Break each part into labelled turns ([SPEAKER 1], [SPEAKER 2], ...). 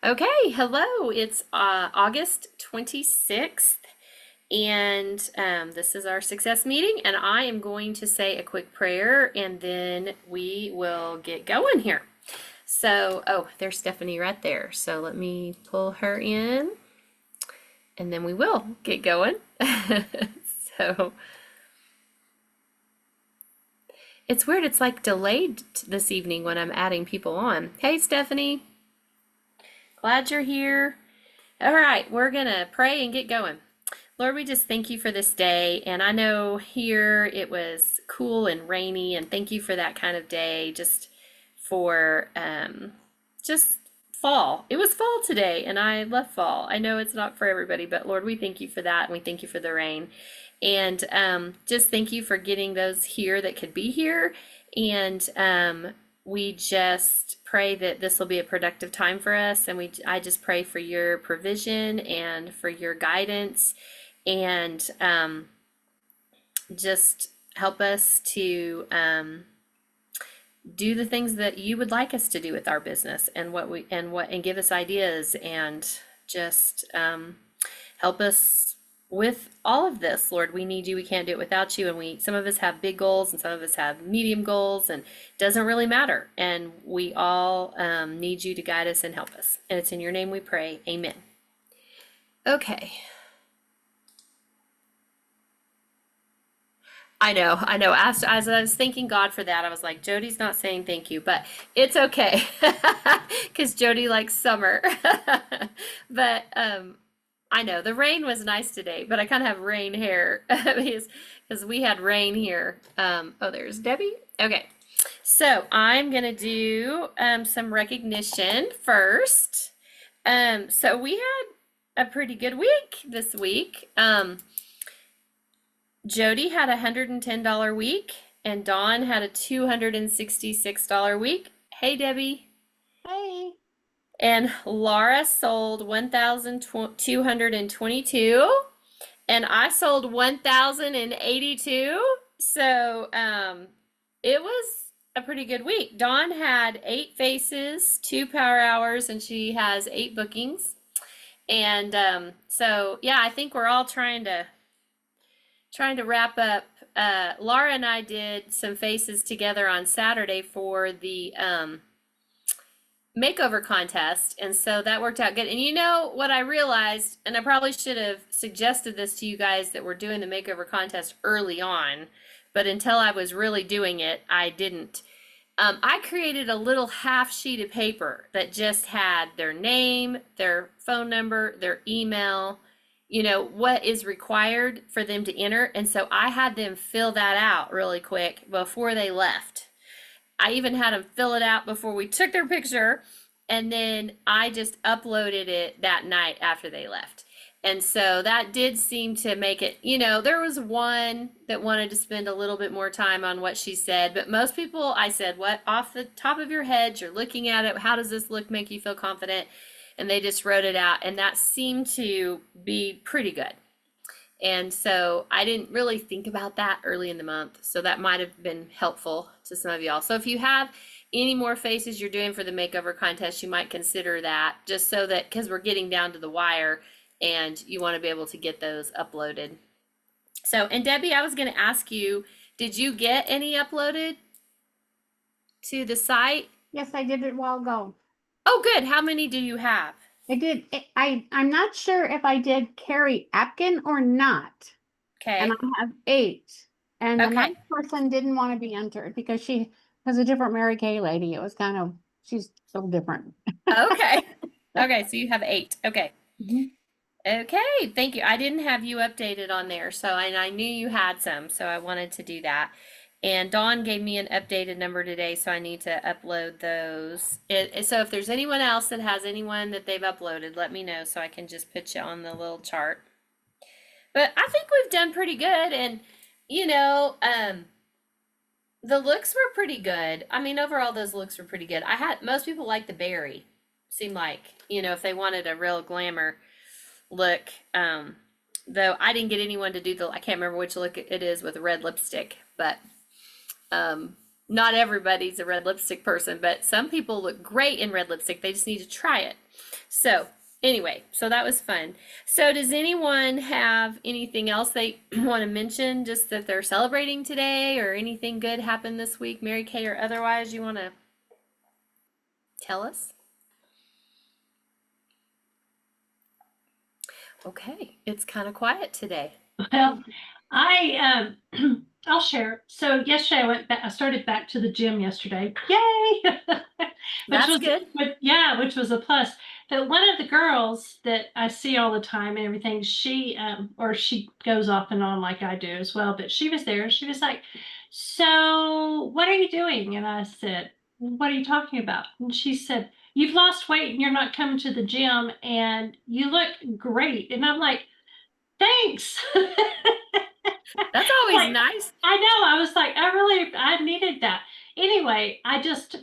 [SPEAKER 1] Okay, hello. It's August 26th, and this is our success meeting, and I am going to say a quick prayer, and then we will get going here. So, oh, there's Stephanie right there. So let me pull her in, and then we will get going. So it's weird. It's like delayed this evening when I'm adding people on. Hey, Stephanie, glad you're here. All right, we're gonna pray and get going. Lord, we just thank you for this day. And I know here it was cool and rainy, and thank you for that kind of day, just for just fall. It was fall today, and I love fall. I know it's not for everybody, but Lord, we thank you for that, and we thank you for the rain. And just thank you for getting those here that could be here. And we just pray that this will be a productive time for us. And I just pray for your provision and for your guidance and just help us to do the things that you would like us to do with our business and and give us ideas and just help us with all of this. Lord, we need you. We can't do it without you. And some of us have big goals and some of us have medium goals, and it doesn't really matter. And we all need you to guide us and help us. And it's in your name we pray. Amen. Okay. I know, I know. As I was thanking God for that, I was like, Jody's not saying thank you, but it's okay because Jody likes summer. But I know the rain was nice today, but I kind of have rain hair because we had rain here. Oh, there's Debbie. Okay, so I'm gonna do some recognition first. So we had a pretty good week this week. Jody had a $110 week and Dawn had a $266 week. Hey, Debbie.
[SPEAKER 2] Hey,
[SPEAKER 1] And Laura sold 1,222 and I sold 1,082. So, it was a pretty good week. Dawn had 8 faces, 2 power hours, and she has 8 bookings. And so yeah, I think we're all trying to wrap up. Laura and I did some faces together on Saturday for the makeover contest, and so that worked out good. And you know what I realized, and I probably should have suggested this to you guys that were doing the makeover contest early on, but until I was really doing it, I didn't. I created a little half sheet of paper that just had their name, their phone number, their email, what is required for them to enter. And so I had them fill that out really quick before they left. I even had them fill it out before we took their picture. And then I just uploaded it that night after they left. And so that did seem to make it, there was one that wanted to spend a little bit more time on what she said, but most people, I said, what, off the top of your head, you're looking at it, how does this look, make you feel confident? And they just wrote it out, and that seemed to be pretty good. And so I didn't really think about that early in the month. So that might have been helpful to some of y'all. So if you have any more faces you're doing for the makeover contest, you might consider that, just so that, because we're getting down to the wire and you want to be able to get those uploaded. So, and Debbie, I was going to ask you, did you get any uploaded to the site?
[SPEAKER 2] yes, I did it a while ago.
[SPEAKER 1] Oh, good. How many do you have?
[SPEAKER 2] I did. I'm not sure if I did Carrie Apkin or not, and I
[SPEAKER 1] Okay.
[SPEAKER 2] have 8. And the
[SPEAKER 1] Okay.
[SPEAKER 2] ninth person didn't want to be entered because she was a different Mary Kay lady. It was kind of she's so different.
[SPEAKER 1] Okay. Okay. So you have 8. Okay.
[SPEAKER 2] Mhm.
[SPEAKER 1] Okay, thank you. I didn't have you updated on there, so and I knew you had some, so I wanted to do that. And Dawn gave me an updated number today, so I need to upload those. So if there's anyone else that has anyone that they've uploaded, let me know so I can just put you on the little chart. But I think we've done pretty good, and you know, um, the looks were pretty good. I mean, overall, those looks were pretty good. I had most people like the berry. Seemed like, if they wanted a real glamour look. Though I didn't get anyone to do I can't remember which look it is with red lipstick, but not everybody's a red lipstick person, but some people look great in red lipstick. They just need to try it. So anyway, so that was fun. So does anyone have anything else they want to mention, just that they're celebrating today, or anything good happened this week, Mary Kay, or otherwise you want to tell us? Okay, it's kind of quiet today.
[SPEAKER 3] Well, I'll share. So yesterday I went back, I started back to the gym yesterday. Yay!
[SPEAKER 1] That's good.
[SPEAKER 3] Which was a plus. But one of the girls that I see all the time and everything, she goes off and on like I do as well, but she was there. She was like, "So what are you doing?" And I said, "What are you talking about?" And she said, "You've lost weight and you're not coming to the gym and you look great." And I'm like, "Thanks."
[SPEAKER 1] That's always
[SPEAKER 3] Like,
[SPEAKER 1] nice.
[SPEAKER 3] I know. I was like, I needed that. Anyway, I just,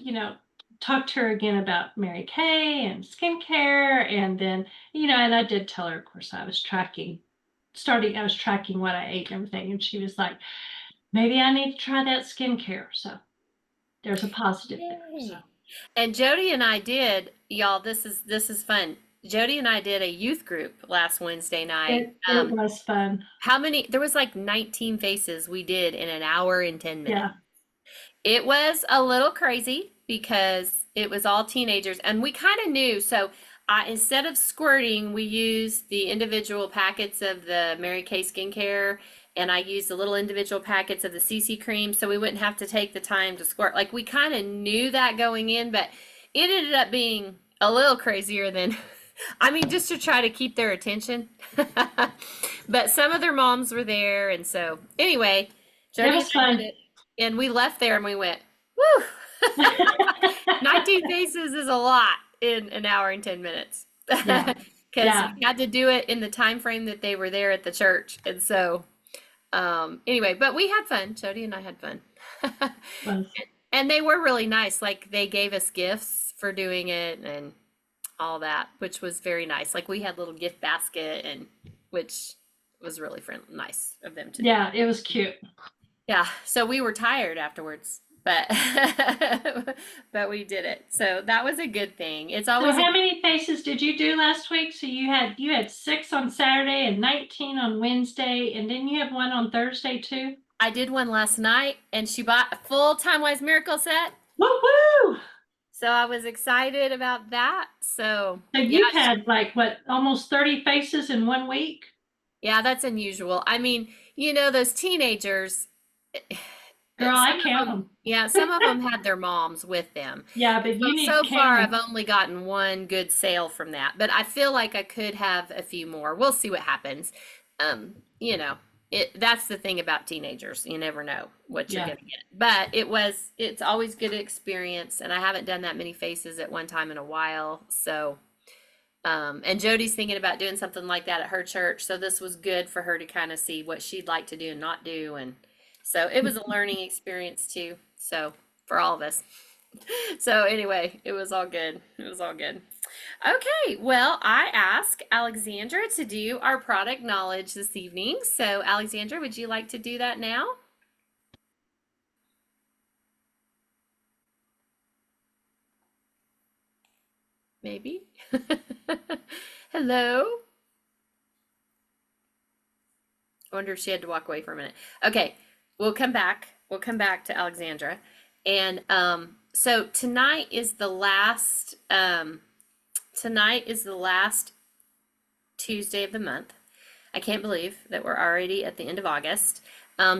[SPEAKER 3] talked to her again about Mary Kay and skincare. And then, and I did tell her, of course, I was tracking what I ate and everything. And she was like, maybe I need to try that skincare. So there's a positive there. So
[SPEAKER 1] Yay. And Jody and I did, y'all, this is fun. Jody and I did a youth group last Wednesday night.
[SPEAKER 3] it was fun.
[SPEAKER 1] How many? There was like 19 faces we did in an hour and 10 minutes.
[SPEAKER 3] Yeah.
[SPEAKER 1] It was a little crazy because it was all teenagers, and we kind of knew. So instead of squirting, we used the individual packets of the Mary Kay skincare, and I used the little individual packets of the CC cream, so we wouldn't have to take the time to squirt. Like, we kind of knew that going in, but it ended up being a little crazier than, I mean, just to try to keep their attention. But some of their moms were there, and so anyway, Jody
[SPEAKER 3] was
[SPEAKER 1] and I
[SPEAKER 3] fun.
[SPEAKER 1] did it, and we left there and we went, woo! 19 faces is a lot in an hour and 10 minutes.
[SPEAKER 3] Yeah.
[SPEAKER 1] Because
[SPEAKER 3] Yeah.
[SPEAKER 1] we had to do it in the time frame that they were there at the church. And so, anyway, but we had fun. Jody and I had fun.
[SPEAKER 3] Was.
[SPEAKER 1] And they were really nice. Like, they gave us gifts for doing it and all that, which was very nice. Like, we had little gift basket, and which was really nice of them to do.
[SPEAKER 3] Yeah, it was cute.
[SPEAKER 1] Yeah, so we were tired afterwards, but but we did it. So that was a good thing. It's
[SPEAKER 3] So
[SPEAKER 1] always
[SPEAKER 3] how many faces did you do last week? So you had 6 on Saturday and 19 on Wednesday, and then you have one on Thursday too.
[SPEAKER 1] I did one last night, and she bought a full Time Wise Miracle set.
[SPEAKER 3] Woo woo!
[SPEAKER 1] So I was excited about that. So
[SPEAKER 3] So you've had like what, almost 30 faces in 1 week?
[SPEAKER 1] yeah, that's unusual. I mean, those teenagers,
[SPEAKER 3] Girl,
[SPEAKER 1] some
[SPEAKER 3] I
[SPEAKER 1] of
[SPEAKER 3] count
[SPEAKER 1] them,
[SPEAKER 3] them.
[SPEAKER 1] yeah, some of them had their moms with them.
[SPEAKER 3] Yeah, but you need
[SPEAKER 1] So
[SPEAKER 3] to
[SPEAKER 1] far,
[SPEAKER 3] count
[SPEAKER 1] I've only gotten one good sale from that, but I feel like I could have a few more. We'll see what happens. That's the thing about teenagers. You never know what you're
[SPEAKER 3] Yeah.
[SPEAKER 1] gonna get. But it's always good experience, and I haven't done that many faces at one time in a while. So, and Jody's thinking about doing something like that at her church. So this was good for her to kind of see what she'd like to do and not do. And so it was a learning experience too. So for all of us. So anyway, it was all good. It was all good. Okay, well, I asked Alexandra to do our product knowledge this evening. So Alexandra, would you like to do that now? Maybe. Hello? I wonder if she had to walk away for a minute. Okay, we'll come back. We'll come back to Alexandra. And so tonight is the last Tuesday of the month. I can't believe that we're already at the end of August.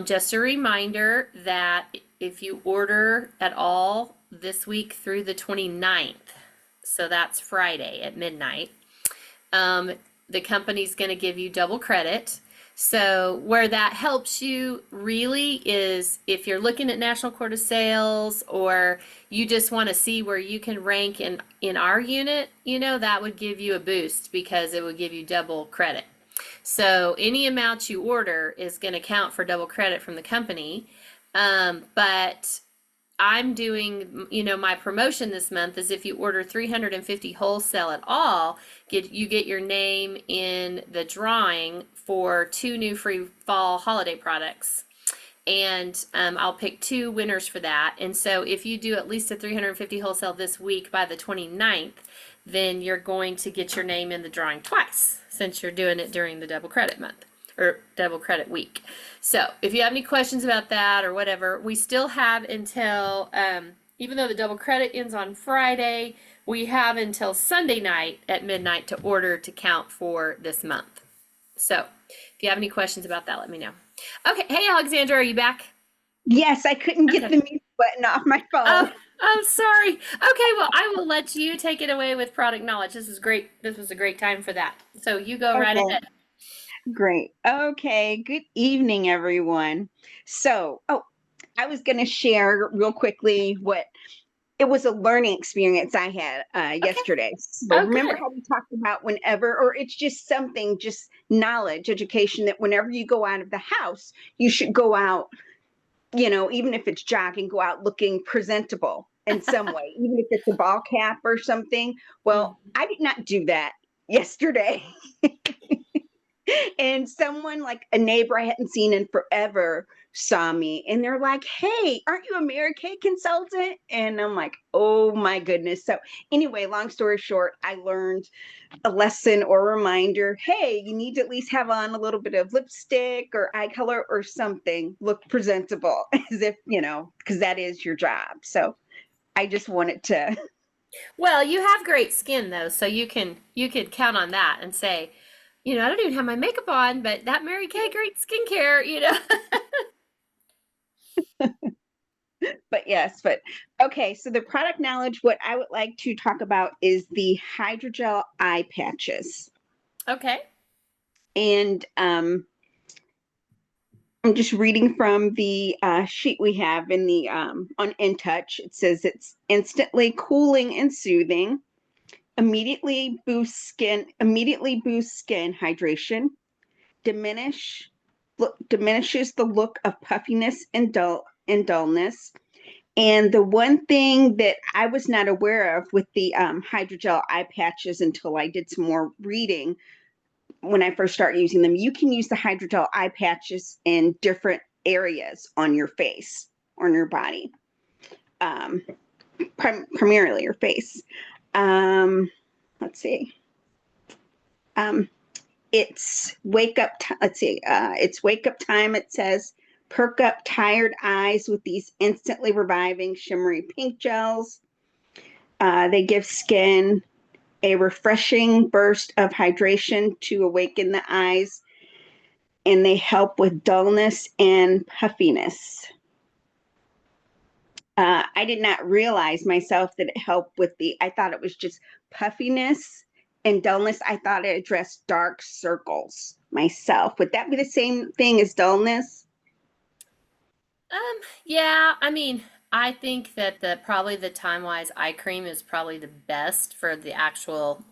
[SPEAKER 1] Just a reminder that if you order at all this week through the 29th, so that's Friday at midnight, the company's going to give you double credit. So where that helps you really is if you're looking at National Court of Sales, or you just want to see where you can rank in our unit, that would give you a boost because it would give you double credit. So any amount you order is going to count for double credit from the company. But I'm doing, my promotion this month is if you order 350 wholesale at all, you get your name in the drawing for 2 new free fall holiday products. and I'll pick 2 winners for that. And so if you do at least a 350 wholesale this week by the 29th, then you're going to get your name in the drawing twice since you're doing it during the double credit month or double credit week. So if you have any questions about that or whatever, we still have until, even though the double credit ends on Friday, we have until Sunday night at midnight to order to count for this month. So if you have any questions about that, let me know. Okay. Hey, Alexandra, are you back?
[SPEAKER 4] Yes, I couldn't get
[SPEAKER 1] Okay.
[SPEAKER 4] the mute button off my phone.
[SPEAKER 1] Oh, I'm sorry. Okay, well, I will let you take it away with product knowledge. This is great. This was a great time for that. So you go right
[SPEAKER 4] Okay.
[SPEAKER 1] ahead.
[SPEAKER 4] Great. Okay. Good evening, everyone. So, I was going to share real quickly what it was a learning experience I had yesterday. So
[SPEAKER 1] Oh,
[SPEAKER 4] remember
[SPEAKER 1] good.
[SPEAKER 4] how we talked about whenever, or it's just something, just knowledge, education, that whenever you go out of the house, you should go out, even if it's jogging, go out looking presentable in some way, even if it's a ball cap or something. Well, I did not do that yesterday. And someone, like a neighbor I hadn't seen in forever, saw me and they're like, "Hey, aren't you a Mary Kay consultant?" And I'm like, "Oh my goodness." So anyway, long story short, I learned a lesson or reminder. Hey, you need to at least have on a little bit of lipstick or eye color or something, look presentable, as if, because that is your job. So I just wanted to.
[SPEAKER 1] Well, you have great skin though, so you could count on that and say, I don't even have my makeup on, but that Mary Kay great skincare.
[SPEAKER 4] But okay, so the product knowledge, what I would like to talk about is the hydrogel eye patches.
[SPEAKER 1] Okay.
[SPEAKER 4] And I'm just reading from the sheet we have in the on InTouch. It says it's instantly cooling and soothing, immediately boosts skin hydration, diminishes the look of puffiness and dullness. And the one thing that I was not aware of with the hydrogel eye patches until I did some more reading when I first started using them, you can use the hydrogel eye patches in different areas on your face or on your body, primarily your face. Let's see. It's wake up. It's wake up time. It says perk up tired eyes with these instantly reviving shimmery pink gels. They give skin a refreshing burst of hydration to awaken the eyes, and they help with dullness and puffiness. I did not realize myself that it helped with I thought it was just puffiness and dullness. I thought it addressed dark circles myself. Would that be the same thing as dullness?
[SPEAKER 1] Yeah, I mean, I think that probably the Time Wise eye cream is probably the best for the actual,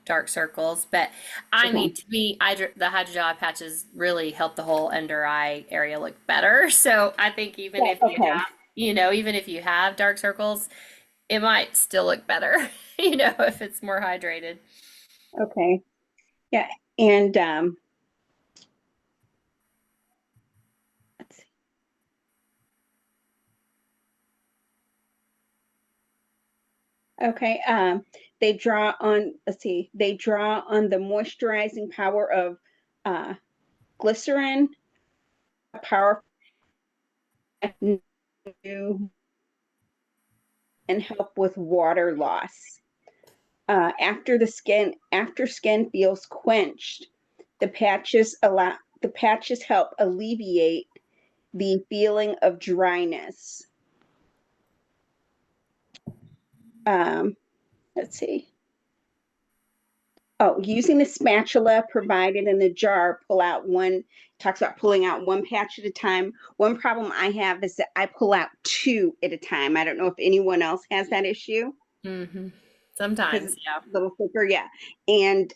[SPEAKER 1] dark circles. But I mean, to me, the hydrogel eye patches really help the whole under eye area look better. So I think even if you
[SPEAKER 4] Okay.
[SPEAKER 1] have, even if you have dark circles, it might still look better, if it's more hydrated.
[SPEAKER 4] Okay. Yeah. And let's see. Okay. They draw on, they draw on the moisturizing power of glycerin, a powerful new, and help with water loss. After skin feels quenched, the patches help alleviate the feeling of dryness. Let's see. Oh, using the spatula provided in the jar, talks about pulling out one patch at a time. One problem I have is that I pull out 2 at a time. I don't know if anyone else has that issue.
[SPEAKER 1] Mm-hmm. Sometimes, yeah.
[SPEAKER 4] A little thicker, yeah. And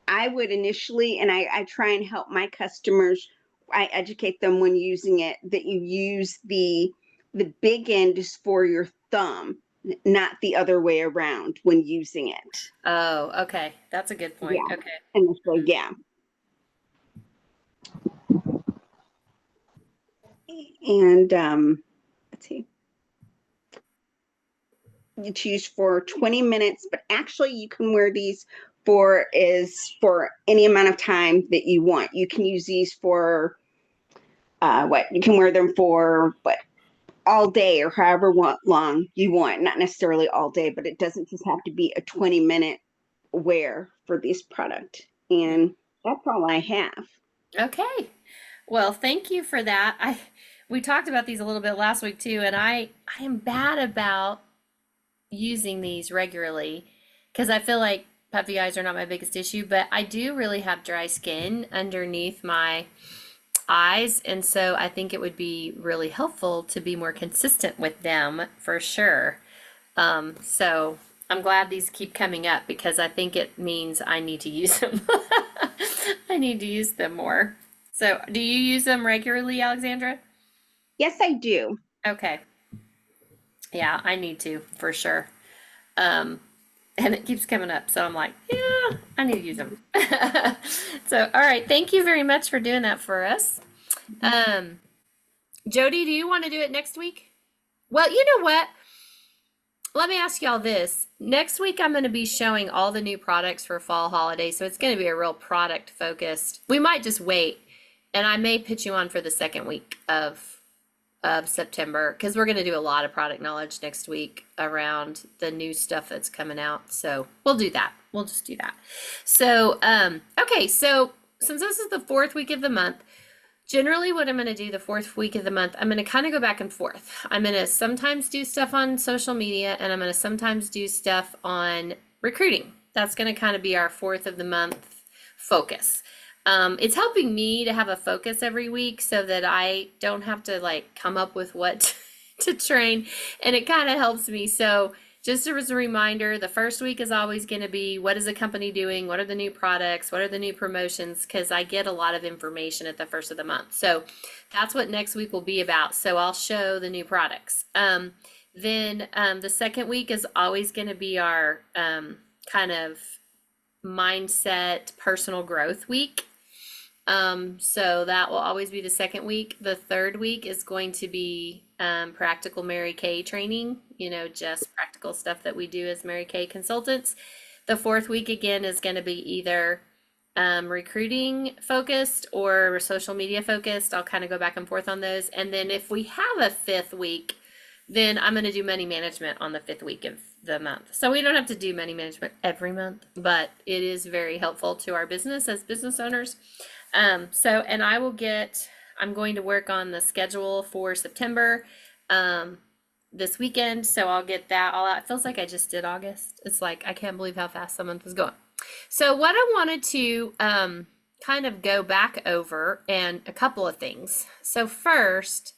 [SPEAKER 4] I would initially, and I try and help my customers, I educate them when using it, that you use the big end is for your thumb, not the other way around when using it.
[SPEAKER 1] Oh, okay. That's a good point.
[SPEAKER 4] Yeah.
[SPEAKER 1] Okay.
[SPEAKER 4] Initially, yeah. And let's see. You choose for 20 minutes, but actually you can wear these for any amount of time that you want. You can use these for you can wear them for all day or however long you want. Not necessarily all day, but it doesn't just have to be a 20-minute wear for this product. And that's all I have.
[SPEAKER 1] Okay. Well, thank you for that. We talked about these a little bit last week too, and I am bad about using these regularly because I feel like puffy eyes are not my biggest issue, but I do really have dry skin underneath my eyes, and so I think it would be really helpful to be more consistent with them for sure. So I'm glad these keep coming up because I think it means I need to use them. I need to use them more. So, do you use them regularly, Alexandra?
[SPEAKER 4] Yes, I do.
[SPEAKER 1] Okay. Yeah, I need to for sure. And it keeps coming up, so I'm like, yeah, I need to use them. So, all right, thank you very much for doing that for us. Jody, do you want to do it next week? Well, you know what? Let me ask y'all this. Next week, I'm going to be showing all the new products for fall holiday, so it's going to be a real product focused. We might just wait, and I may put you on for the second week of September because we're going to do a lot of product knowledge next week around the new stuff that's coming out. So we'll do that. We'll just do that. So, okay. So since this is the fourth week of the month, generally what I'm going to do the fourth week of the month, I'm going to kind of go back and forth. I'm going to sometimes do stuff on social media and I'm going to sometimes do stuff on recruiting. That's going to kind of be our fourth of the month focus. It's helping me to have a focus every week so that I don't have to like come up with what to train, and it kind of helps me. So just as a reminder, the first week is always going to be what is the company doing? What are the new products? What are the new promotions? Because I get a lot of information at the first of the month. So that's what next week will be about. So I'll show the new products. Then the second week is always going to be our kind of mindset personal growth week. So that will always be the second week. The third week is going to be practical Mary Kay training, just practical stuff that we do as Mary Kay consultants. The fourth week again is going to be either recruiting focused or social media focused. I'll kind of go back and forth on those. And then if we have a fifth week, then I'm going to do money management on the fifth week of the month. So we don't have to do money management every month, but it is very helpful to our business as business owners. And I'm going to work on the schedule for September this weekend. So I'll get that all out. It feels like I just did August. It's like, I can't believe how fast the month is going. So what I wanted to kind of go back over and a couple of things. So first,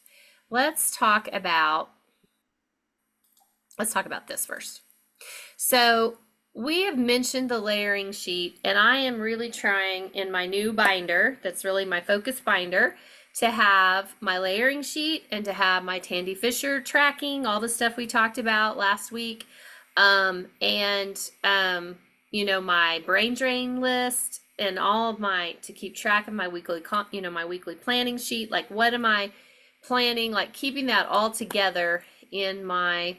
[SPEAKER 1] let's talk about this first. So we have mentioned the layering sheet, and I am really trying in my new binder, that's really my focus binder, to have my layering sheet and to have my Tandy Fisher tracking, all the stuff we talked about last week, my brain drain list and all of to keep track of my weekly, my weekly planning sheet. Like, what am I planning? Like, keeping that all together in my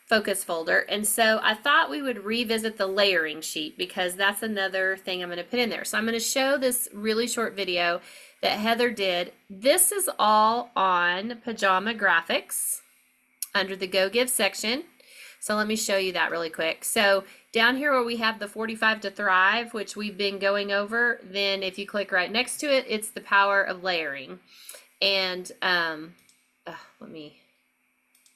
[SPEAKER 1] focus folder. And so I thought we would revisit the layering sheet because that's another thing I'm going to put in there. So I'm going to show this really short video that Heather did. This is all on Pajama Graphics under the Go Give section. So let me show you that really quick. So down here where we have the 45 to Thrive, which we've been going over, then if you click right next to it, it's the power of layering. And let me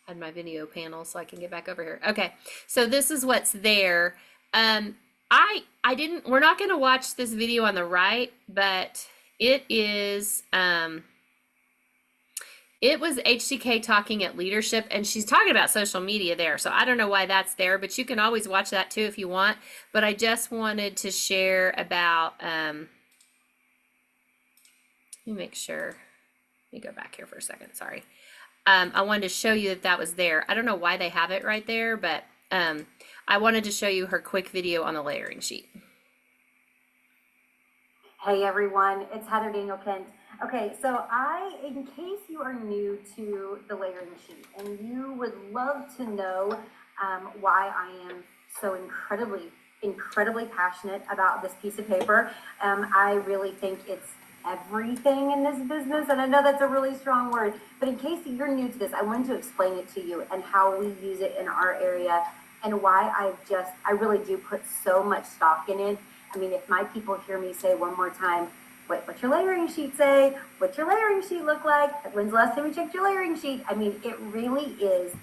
[SPEAKER 1] hide my video panel so I can get back over here. Okay, so this is what's there. We're not going to watch this video on the right, but it is it was HTK talking at leadership, and she's talking about social media there. So I don't know why that's there, but you can always watch that too if you want. But I just wanted to share about let me make sure. Let me go back here for a second. Sorry. I wanted to show you that was there. I don't know why they have it right there, but I wanted to show you her quick video on the layering sheet.
[SPEAKER 5] Hey everyone, it's Heather Daniel Kent Okay, so in case you are new to the layering sheet and you would love to know why I am so incredibly passionate about this piece of paper, I really think it's everything in this business, and I know that's a really strong word, but in case you're new to this, I wanted to explain it to you and how we use it in our area and why I really do put so much stock in it. I mean, if my people hear me say one more time, what's your layering sheet say? What's your layering sheet look like? When's the last time you checked your layering sheet? I mean, it really is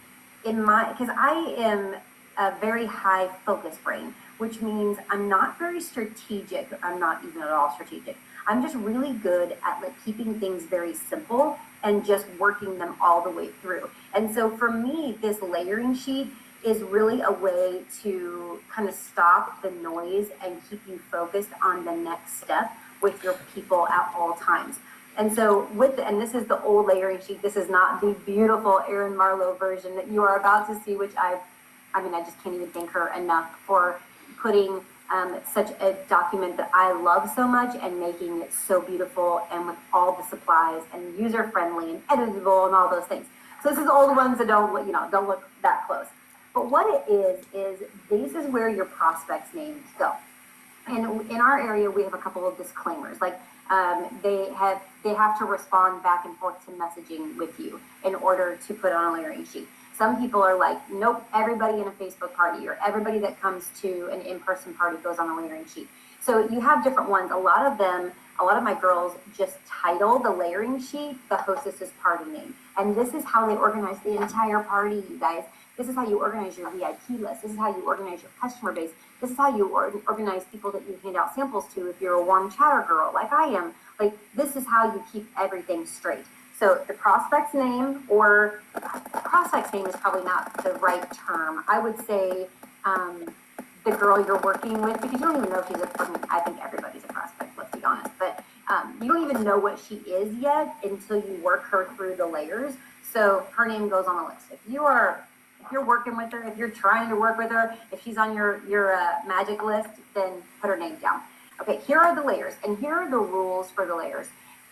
[SPEAKER 5] because I am a very high focus brain, which means I'm not very strategic. I'm not even at all strategic. I'm just really good at like keeping things very simple and just working them all the way through. And so for me, this layering sheet is really a way to kind of stop the noise and keep you focused on the next step with your people at all times. And so and this is the old layering sheet. This is not the beautiful Erin Marlowe version that you are about to see, which I just can't even thank her enough for putting such a document that I love so much and making it so beautiful and with all the supplies and user friendly and editable and all those things. So this is old ones that don't look that close. But what it is this is where your prospects' names go. And in our area, we have a couple of disclaimers, like they have to respond back and forth to messaging with you in order to put on a layering sheet. Some people are like, nope, everybody in a Facebook party or everybody that comes to an in-person party goes on a layering sheet. So you have different ones. A lot of my girls just title the layering sheet the hostess's party name. And this is how they organize the entire party, you guys. This is how you organize your VIP list. This is how you organize your customer base. This is how you organize people that you hand out samples to if you're a warm chatter girl like I am. Like, this is how you keep everything straight. So the prospect's name, or prospect's name is probably not the right term. I would say the girl you're working with, because you don't even know if she's I think everybody's a prospect, let's be honest. But you don't even know what she is yet until you work her through the layers. So her name goes on the list. If you're working with her, if you're trying to work with her, if she's on your magic list, then put her name down. Okay, here are the layers, and here are the rules for the layers.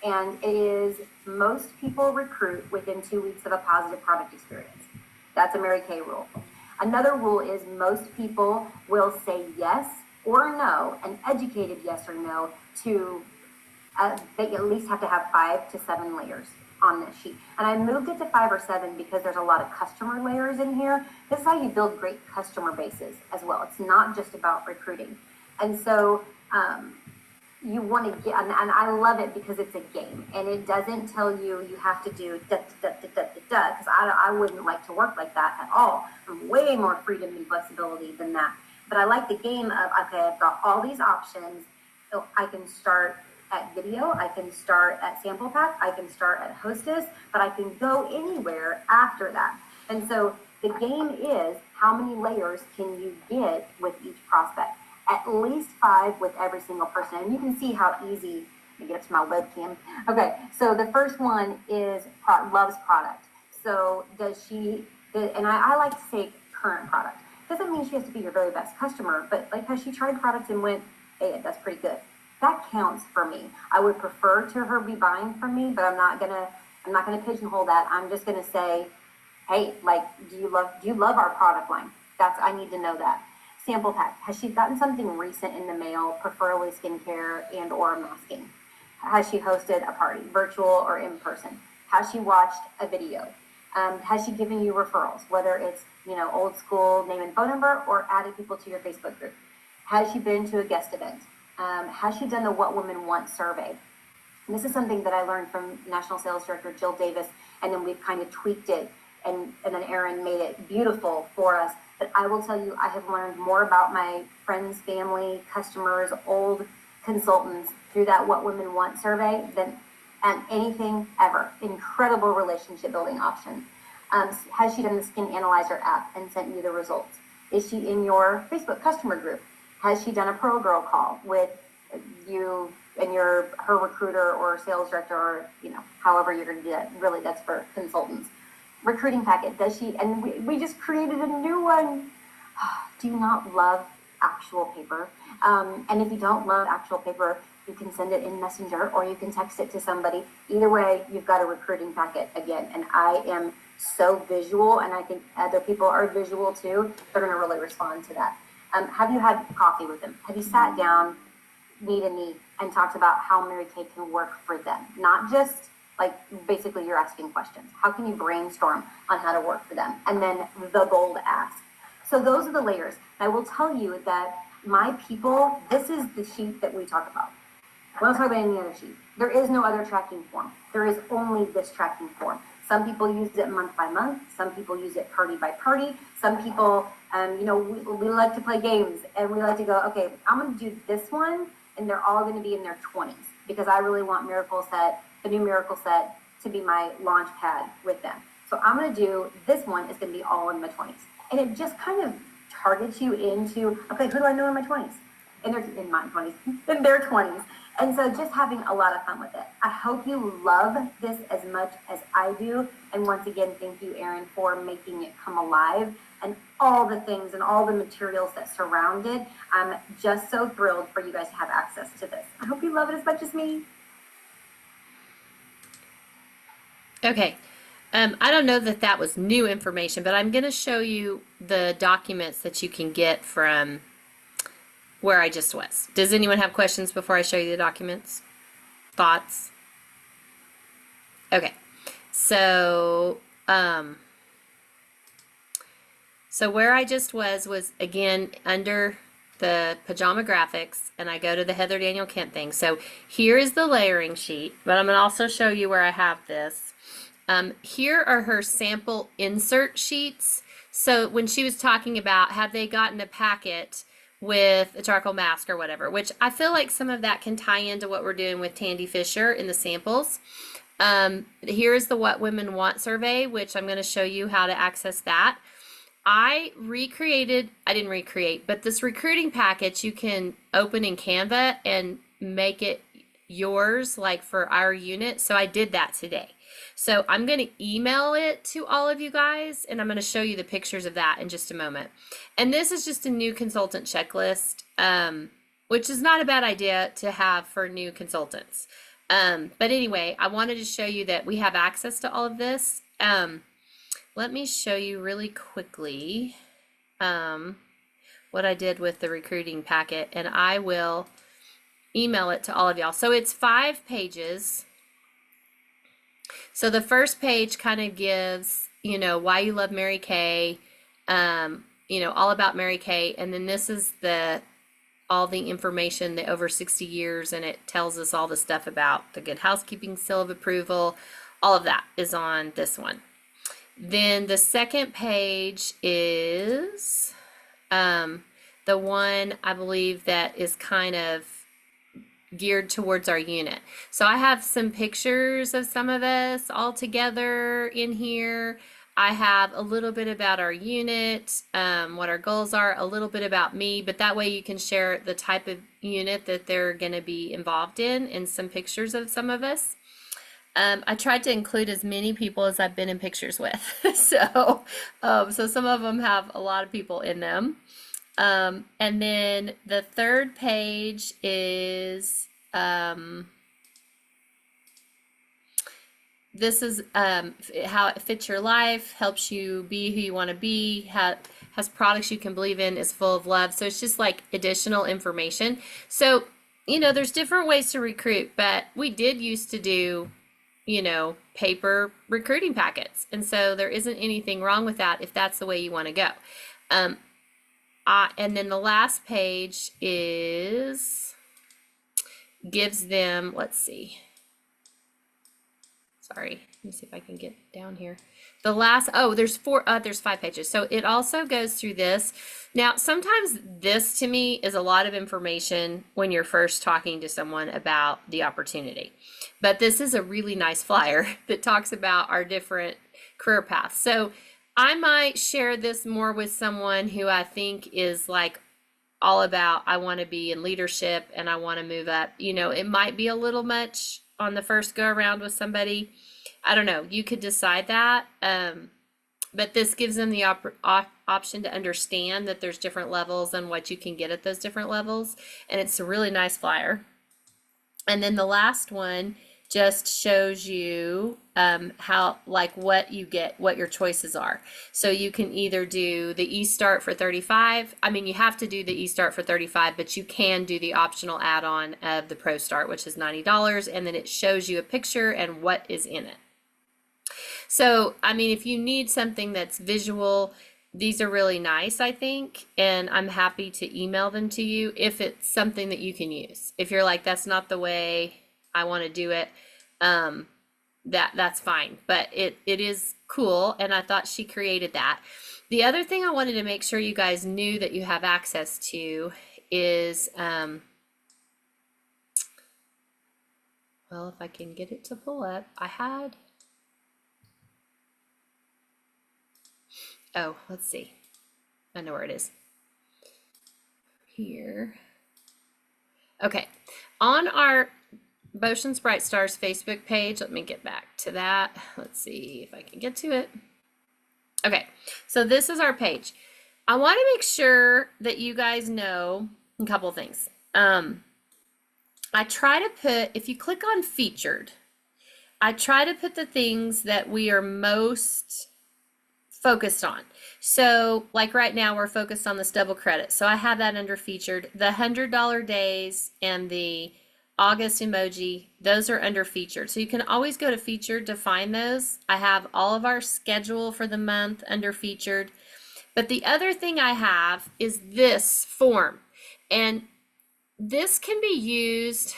[SPEAKER 5] And it is most people recruit within 2 weeks of a positive product experience. That's a Mary Kay rule. Another rule is most people will say yes or no, an educated yes or no, to they at least have to have 5 to 7 layers on this sheet. And I moved it to 5 or 7 because there's a lot of customer layers in here. This is how you build great customer bases as well. It's not just about recruiting. And so you want to get, and I love it because it's a game and it doesn't tell you have to do because I wouldn't like to work like that at all. I'm way more freedom and flexibility than that. But I like the game of, okay, I've got all these options. So I can start at video, I can start at sample pack, I can start at hostess, but I can go anywhere after that. And so the game is, how many layers can you get with each prospect? At least 5 with every single person. And you can see how easy, let me get up to my webcam. Okay, so the first one is loves product. So and I like to say current product. Doesn't mean she has to be your very best customer, but like, has she tried products and went, hey, that's pretty good. That counts for me. I would prefer to her be buying from me, but I'm not gonna pigeonhole that. I'm just gonna say, hey, like, do you love our product line? I need to know that. Sample pack. Has she gotten something recent in the mail, preferably skincare and or masking? Has she hosted a party, virtual or in person? Has she watched a video? Has she given you referrals, whether it's, old school name and phone number or added people to your Facebook group? Has she been to a guest event? Has she done the What Women Want survey? And this is something that I learned from National Sales Director Jill Davis, and then we've kind of tweaked it, and then Erin made it beautiful for us. But I will tell you, I have learned more about my friends, family, customers, old consultants through that What Women Want survey than anything ever. Incredible relationship building option. Has she done the Skin Analyzer app and sent you the results? Is she in your Facebook customer group? Has she done a Pro Girl call with you and her recruiter or sales director, or however you're going to do that? Really, that's for consultants. Recruiting packet. Does she? And we just created a new one. Do you not love actual paper? And if you don't love actual paper, You can send it in Messenger or you can text it to somebody. Either way, you've got a recruiting packet again. And I am so visual, and I think other people are visual too. They're going to really respond to that. Have you had coffee with them? Have you sat down, knee to knee, and talked about how Mary Kay can work for them? Not just like basically you're asking questions. How can you brainstorm on how to work for them? And then the bold ask. So those are the layers. I will tell you that my people, this is the sheet that we talk about. We don't talk about any other sheet. There is no other tracking form. There is only this tracking form. Some people use it month by month. Some people use it party by party. Some people, we like to play games and we like to go, okay, I'm going to do this one, and they're all going to be in their 20s because I really want the new Miracle Set, to be my launch pad with them. So I'm going to do this one is going to be all in my 20s, and it just kind of targets you into, okay, who do I know in my 20s? In my 20s, in their 20s. And so just having a lot of fun with it. I hope you love this as much as I do. And once again, thank you, Erin, for making it come alive and all the things and all the materials that surround it. I'm just so thrilled for you guys to have access to this. I hope you love it as much as me.
[SPEAKER 1] Okay. I don't know that that was new information, but I'm going to show you the documents that you can get from where I just was. Does anyone have questions before I show you the documents? Thoughts? Okay. So where I just was again under the pajama graphics, and I go to the Heather Daniel Kent thing. So here is the layering sheet, but I'm going to also show you where I have this. Here are her sample insert sheets. So when she was talking about, have they gotten a packet with a charcoal mask or whatever, which I feel like some of that can tie into what we're doing with Tandy Fisher in the samples. Here's the What Women Want survey, which I'm going to show you how to access that. I didn't recreate, but this recruiting package you can open in Canva and make it yours, like for our unit. So I did that today. So I'm going to email it to all of you guys, and I'm going to show you the pictures of that in just a moment. And this is just a new consultant checklist, which is not a bad idea to have for new consultants. But anyway, I wanted to show you that we have access to all of this. Let me show you really quickly what I did with the recruiting packet, and I will email it to all of y'all. So it's 5 pages. So the first page kind of gives, why you love Mary Kay, all about Mary Kay. And then this is all the information, the over 60 years, and it tells us all the stuff about the Good Housekeeping seal of approval. All of that is on this one. Then the second page is the one I believe that is kind of geared towards our unit. So I have some pictures of some of us all together in here. I have a little bit about our unit, what our goals are, a little bit about me, but that way you can share the type of unit that they're going to be involved in, and some pictures of some of us. I tried to include as many people as I've been in pictures with. So some of them have a lot of people in them. And then the third page is, this is how it fits your life, helps you be who you want to be, has products you can believe in, is full of love. So it's just like additional information. So, there's different ways to recruit, but we did used to do, paper recruiting packets. And so there isn't anything wrong with that if that's the way you want to go. And then the last page gives them, let's see. Sorry, let me see if I can get down here. There's 5 pages. So it also goes through this. Now, sometimes this to me is a lot of information when you're first talking to someone about the opportunity. But this is a really nice flyer that talks about our different career paths. So I might share this more with someone who I think is like all about, I want to be in leadership and I want to move up. It might be a little much on the first go around with somebody. I don't know. You could decide that. But this gives them the option to understand that there's different levels and what you can get at those different levels. And it's a really nice flyer. And then the last one just shows you how, like, what you get, what your choices are. So you can either do the eStart for 35. I mean, you have to do the eStart for 35, but you can do the optional add-on of the Pro Start, which is $90, and then it shows you a picture and what is in it. So, I mean, if you need something that's visual, these are really nice, I think, and I'm happy to email them to you if it's something that you can use. If you're like, that's not the way I want to do it, that's fine. But it is cool, and I thought she created that. The other thing I wanted to make sure you guys knew that you have access to is, well, if I can get it to pull up, oh, let's see. I know where it is. Here. Okay. On our Botions Bright Stars Facebook page, let me get back to that. Let's see if I can get to it. Okay. So this is our page. I want to make sure that you guys know a couple things. I try to put, if you click on featured, I try to put the things that we are most focused on. So like right now we're focused on this double credit. So I have that under featured. The $100 days and the August emoji, those are under featured. So you can always go to featured to find those. I have all of our schedule for the month under featured. But the other thing I have is this form. And this can be used,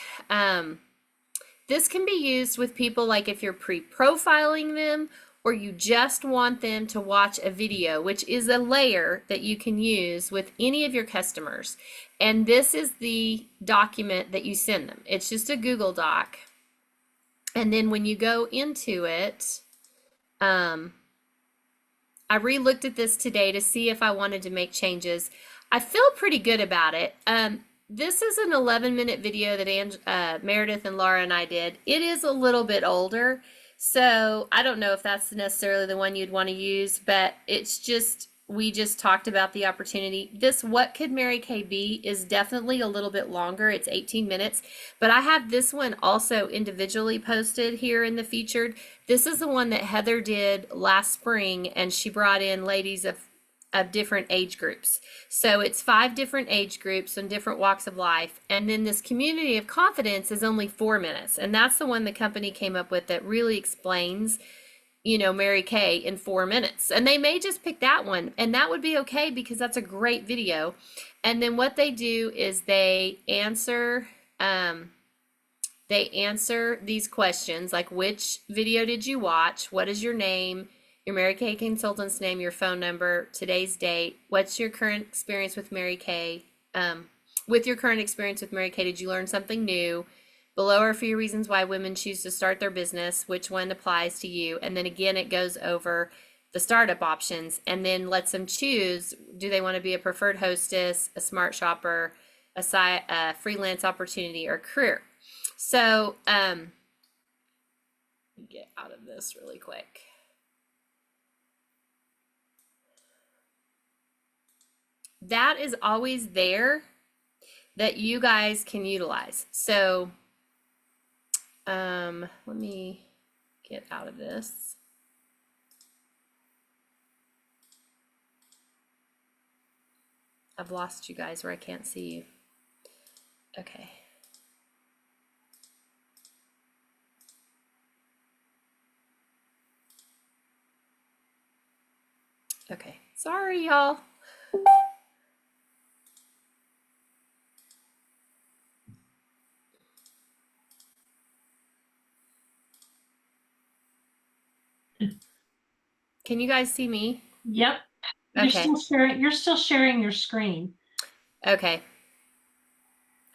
[SPEAKER 1] with people like if you're pre-profiling them, or you just want them to watch a video, which is a layer that you can use with any of your customers. And this is the document that you send them. It's just a Google Doc. And then when you go into it, I re-looked at this today to see if I wanted to make changes. I feel pretty good about it. This is an 11-minute video that Meredith and Laura and I did. It is a little bit older. So I don't know if that's necessarily the one you'd want to use, but it's just, we just talked about the opportunity. This What Could Mary Kay Be is definitely a little bit longer. It's 18 minutes, but I have this one also individually posted here in the featured. This is the one that Heather did last spring, and she brought in ladies of different age groups. So it's 5 different age groups and different walks of life. And then this community of confidence is only 4 minutes. And that's the one the company came up with that really explains, you know, Mary Kay in 4 minutes. And they may just pick that one, and that would be okay because that's a great video. And then what they do is they answer these questions like, which video did you watch? What is your name? Your Mary Kay consultant's name, your phone number, today's date. What's your current experience with Mary Kay? With your current experience with Mary Kay, did you learn something new? Below are a few reasons why women choose to start their business. Which one applies to you? And then again, it goes over the startup options and then lets them choose. Do they want to be a preferred hostess, a smart shopper, a freelance opportunity, or career? So let me get out of this really quick. That is always there that you guys can utilize. So let me get out of this. I've lost you guys where I can't see you. Okay. Okay, sorry y'all. Can you guys see me?
[SPEAKER 3] Yep.
[SPEAKER 1] Okay.
[SPEAKER 3] You're still sharing your screen.
[SPEAKER 1] Okay.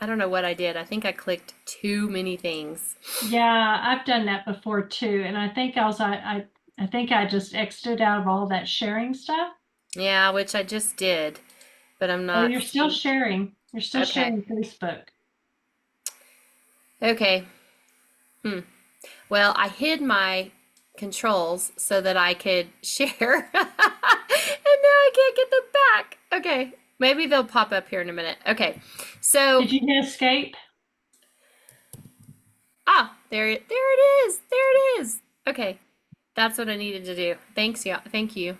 [SPEAKER 1] I don't know what I did. I think I clicked too many things.
[SPEAKER 3] Yeah, I've done that before too. And I think I think I just exited out of all that sharing stuff.
[SPEAKER 1] Yeah, which I just did, but I'm
[SPEAKER 3] Oh,
[SPEAKER 1] not.
[SPEAKER 3] you're still sharing. You're still
[SPEAKER 1] Okay.
[SPEAKER 3] sharing Facebook.
[SPEAKER 1] Okay. Well, I hid my controls so that I could share. And now I can't get them back. Okay. Maybe they'll pop up here in a minute. Okay. So
[SPEAKER 3] Did you hit escape?
[SPEAKER 1] Ah, there it is. There it is. Okay. That's what I needed to do. Thanks, yeah. Thank you.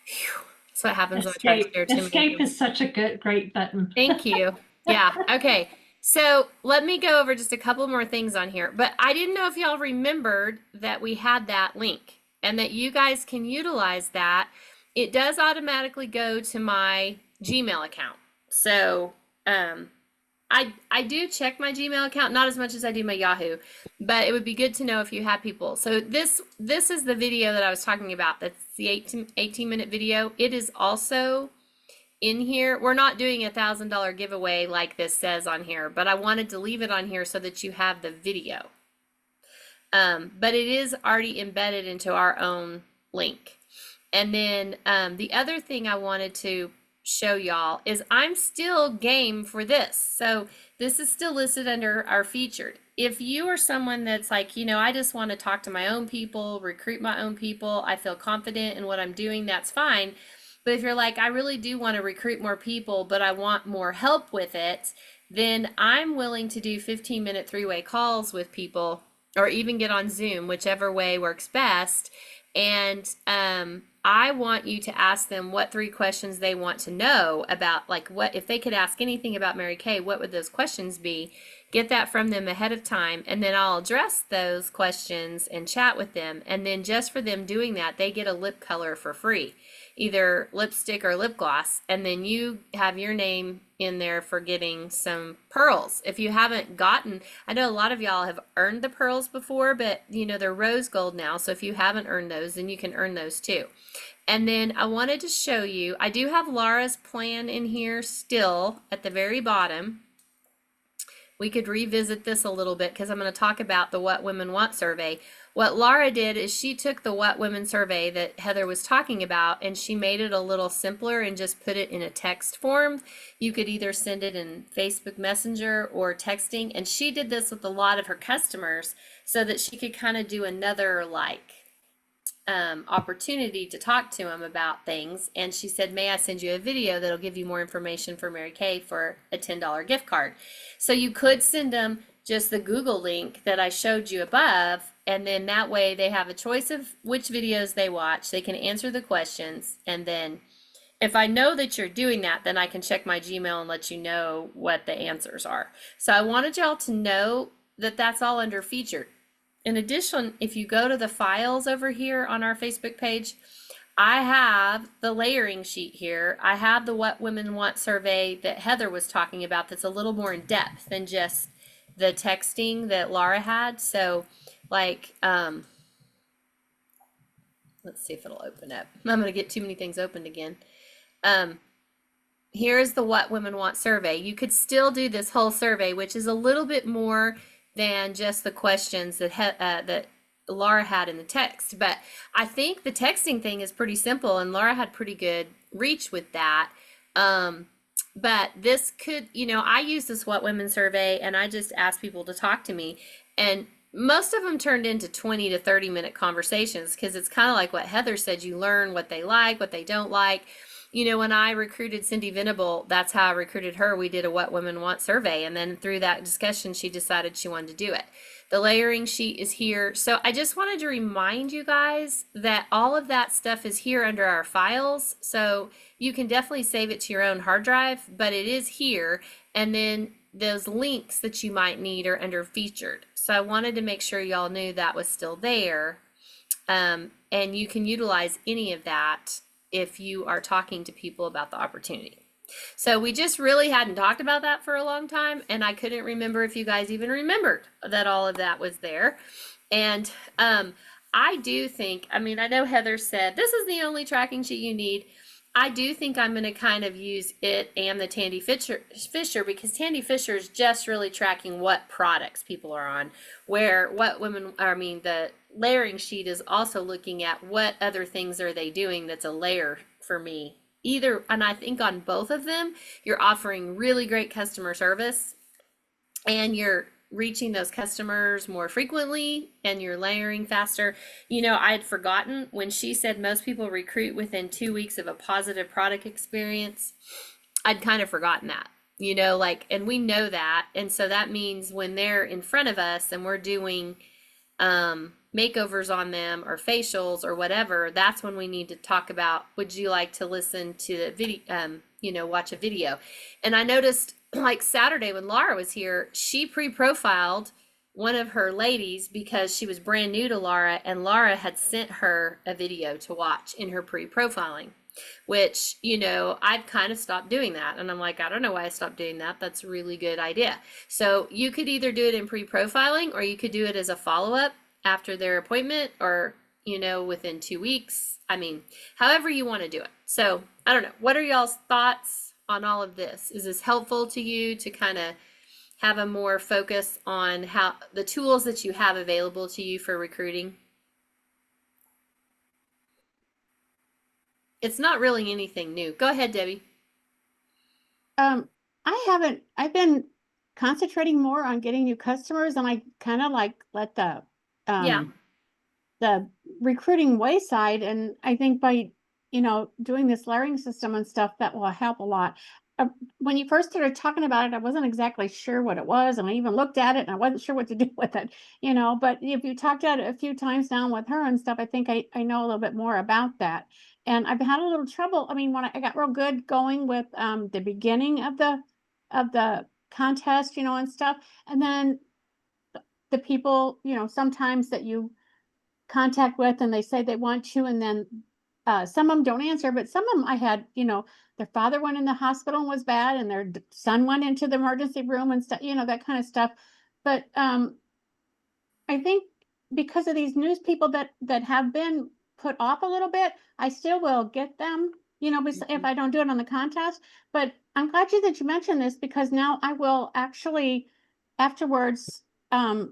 [SPEAKER 1] Phew. That's what happens when I try to
[SPEAKER 3] Escape.
[SPEAKER 1] share too many
[SPEAKER 3] Escape
[SPEAKER 1] things.
[SPEAKER 3] is such a great button.
[SPEAKER 1] Thank you. Yeah. Okay. So let me go over just a couple more things on here. But I didn't know if y'all remembered that we had that link and that you guys can utilize that. It does automatically go to my Gmail account. So I do check my Gmail account, not as much as I do my Yahoo, but it would be good to know if you have people. So this is the video that I was talking about. That's the 18-minute video. It is also in here. We're not doing $1,000 giveaway like this says on here, but I wanted to leave it on here so that you have the video. But it is already embedded into our own link. And then the other thing I wanted to show y'all is I'm still game for this. So this is still listed under our featured. If you are someone that's like, you know, I just want to talk to my own people, recruit my own people, I feel confident in what I'm doing, that's fine. But if you're like, I really do want to recruit more people, but I want more help with it, then I'm willing to do 15-minute three-way calls with people, or even get on Zoom, whichever way works best. And I want you to ask them what 3 questions they want to know about, like what, if they could ask anything about Mary Kay, what would those questions be? Get that from them ahead of time, and then I'll address those questions and chat with them. And then just for them doing that, they get a lip color for free, either lipstick or lip gloss. And then you have your name in there for getting some pearls. If you haven't gotten, I know a lot of y'all have earned the pearls before, but you know, they're rose gold now. So if you haven't earned those, then you can earn those too. And then I wanted to show you, I do have Laura's plan in here still at the very bottom. We could revisit this a little bit because I'm going to talk about the What Women Want survey. What Laura did is she took the What Women survey that Heather was talking about and she made it a little simpler and just put it in a text form. You could either send it in Facebook Messenger or texting. And she did this with a lot of her customers so that she could kind of do another opportunity to talk to them about things. And she said, may I send you a video that'll give you more information for Mary Kay for a $10 gift card. So you could send them just the Google link that I showed you above, and then that way they have a choice of which videos they watch. They can answer the questions, and then if I know that you're doing that, then I can check my Gmail and let you know what the answers are. So I wanted y'all to know that that's all under featured. In addition, if you go to the files over here on our Facebook page, I have the layering sheet here. I have the What Women Want survey that Heather was talking about that's a little more in depth than just the texting that Laura had. So like, let's see if it'll open up. I'm going to get too many things opened again. Here's the What Women Want survey. You could still do this whole survey, which is a little bit more than just the questions that that Laura had in the text. But I think the texting thing is pretty simple, and Laura had pretty good reach with that. But this could, you know, I use this What Women survey and I just ask people to talk to me, and most of them turned into 20 to 30-minute conversations because it's kind of like what Heather said. You learn what they like, what they don't like. You know, when I recruited Cindy Venable, that's how I recruited her. We did a What Women Want survey. And then through that discussion, she decided she wanted to do it. The layering sheet is here. So I just wanted to remind you guys that all of that stuff is here under our files. So you can definitely save it to your own hard drive, but it is here. And then those links that you might need are under featured. So I wanted to make sure y'all knew that was still there. And you can utilize any of that if you are talking to people about the opportunity. So we just really hadn't talked about that for a long time, and I couldn't remember if you guys even remembered that all of that was there. And I do think, I mean, I know Heather said this is the only tracking sheet you need. I do think I'm going to kind of use it and the Tandy Fisher because Tandy Fisher is just really tracking what products people are on, where What Women, I mean, the layering sheet is also looking at what other things are they doing that's a layer for me. Either, and I think on both of them, you're offering really great customer service and you're reaching those customers more frequently and you're layering faster. You know, I had forgotten when she said most people recruit within 2 weeks of a positive product experience. I'd kind of forgotten that. you know, like, and we know that. And so that means when they're in front of us and we're doing makeovers on them or facials or whatever, that's when we need to talk about, would you like to listen to the video, you know, watch a video. And I noticed like Saturday when Laura was here, she pre-profiled one of her ladies because she was brand new to Laura, and Laura had sent her a video to watch in her pre-profiling, which, you know, I'd kind of stopped doing that. And I'm like, I don't know why I stopped doing that. That's a really good idea. So you could either do it in pre-profiling, or you could do it as a follow-up after their appointment, or, you know, within 2 weeks. I mean, however you want to do it. So I don't know. What are y'all's thoughts on all of this? Is this helpful to you to kind of have a more focus on how the tools that you have available to you for recruiting? It's not really anything new. Go ahead, Debbie.
[SPEAKER 2] I've been concentrating more on getting new customers, and I kind of like let
[SPEAKER 1] Yeah.
[SPEAKER 2] the recruiting wayside. And I think by, you know, doing this layering system and stuff, that will help a lot. When you first started talking about it, I wasn't exactly sure what it was, and I even looked at it and I wasn't sure what to do with it, you know, but if you talked about it a few times now with her and stuff, I think I know a little bit more about that. And I've had a little trouble. I mean, when I got real good going with the beginning of the contest, you know, and stuff, and then the people, you know, sometimes that you contact with and they say they want you, and then some of them don't answer, but some of them I had, you know, their father went in the hospital and was bad, and their son went into the emergency room and stuff, you know, that kind of stuff. But I think because of these news people that have been put off a little bit, I still will get them, you know, if I don't do it on the contest. But I'm glad that you mentioned this, because now I will actually afterwards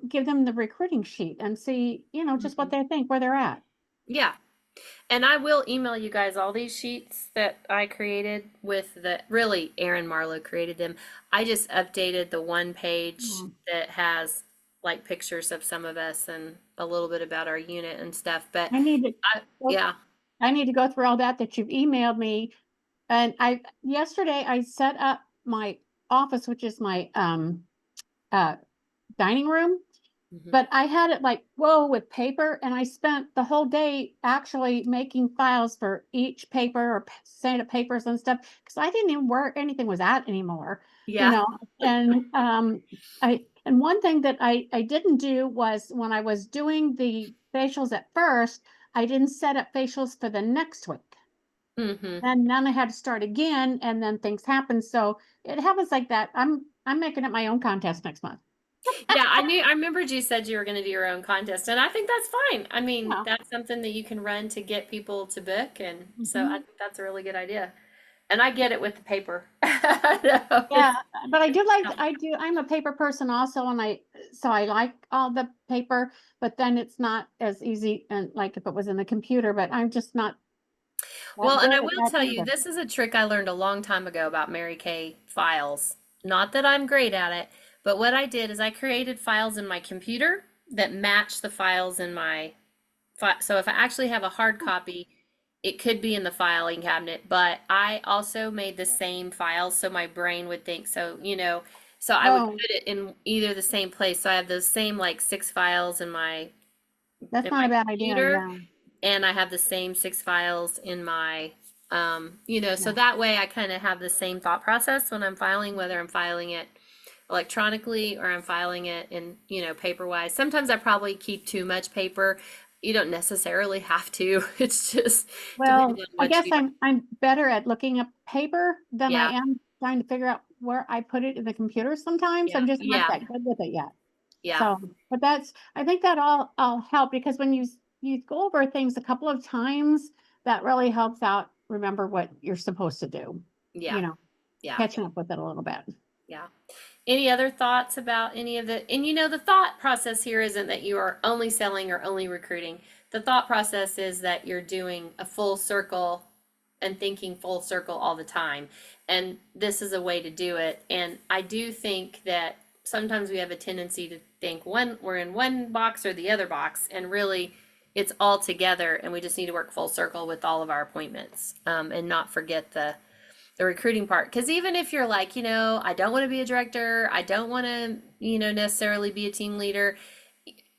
[SPEAKER 2] give them the recruiting sheet and see, you know, just what they think, where they're at.
[SPEAKER 1] Yeah. And I will email you guys all these sheets that I created with really Aaron Marlowe created them. I just updated the one page that has like pictures of some of us and a little bit about our unit and stuff. But
[SPEAKER 2] I need to
[SPEAKER 1] yeah.
[SPEAKER 2] I need to go through all that you've emailed me. And yesterday I set up my office, which is my dining room, but I had it like, whoa, with paper, and I spent the whole day actually making files for each paper or set of papers and stuff, because I didn't even where anything was at anymore.
[SPEAKER 1] Yeah.
[SPEAKER 2] You know, and and one thing that I didn't do was, when I was doing the facials at first, I didn't set up facials for the next week.
[SPEAKER 1] Mm-hmm.
[SPEAKER 2] And then I had to start again, and then things happen. So it happens like that. I'm making up my own contest next month.
[SPEAKER 1] Yeah, I remembered you said you were going to do your own contest, and I think that's fine. I mean,
[SPEAKER 2] Yeah.
[SPEAKER 1] that's something that you can run to get people to book, and so I think that's a really good idea. And I get it with the paper.
[SPEAKER 2] Yeah, but I do like, I'm a paper person also, and so I like all the paper, but then it's not as easy, and like if it was in the computer, but I'm just not.
[SPEAKER 1] Well, and I
[SPEAKER 2] good at
[SPEAKER 1] will
[SPEAKER 2] that
[SPEAKER 1] tell you,
[SPEAKER 2] either.
[SPEAKER 1] this is a trick I learned a long time ago about Mary Kay files. Not that I'm great at it, but what I did is I created files in my computer that match the files in my so if I actually have a hard copy, it could be in the filing cabinet, but I also made the same files so my brain would think so, you know, so I would
[SPEAKER 2] Oh,
[SPEAKER 1] put it in either the same place. So I have those same like 6 files
[SPEAKER 2] that's
[SPEAKER 1] in
[SPEAKER 2] not
[SPEAKER 1] my
[SPEAKER 2] a bad idea,
[SPEAKER 1] computer,
[SPEAKER 2] yeah.
[SPEAKER 1] and I have the same 6 files in my you know, so
[SPEAKER 2] Yeah.
[SPEAKER 1] that way I kind of have the same thought process when I'm filing, whether I'm filing it electronically or I'm filing it in, you know, paper wise. Sometimes I probably keep too much paper. You don't necessarily have to. It's just
[SPEAKER 2] Well,
[SPEAKER 1] depends on
[SPEAKER 2] I
[SPEAKER 1] what
[SPEAKER 2] guess
[SPEAKER 1] you,
[SPEAKER 2] I'm better at looking up paper than I
[SPEAKER 1] yeah,
[SPEAKER 2] am trying to figure out where I put it in the computer sometimes. I'm just not
[SPEAKER 1] yeah,
[SPEAKER 2] that good with it yet.
[SPEAKER 1] yeah,
[SPEAKER 2] So, but I think that all help, because when you go over things a couple of times, that really helps out remember what you're supposed to do,
[SPEAKER 1] yeah,
[SPEAKER 2] you know,
[SPEAKER 1] yeah,
[SPEAKER 2] catching up with it a little bit.
[SPEAKER 1] yeah. Any other thoughts about any of the, and you know, the thought process here isn't that you are only selling or only recruiting. The thought process is that you're doing a full circle and thinking full circle all the time. And this is a way to do it. And I do think that sometimes we have a tendency to think we're in one box or the other box, and really it's all together, and we just need to work full circle with all of our appointments, and not forget the recruiting part. Because even if you're like, I don't want to be a director, I don't want to, necessarily be a team leader,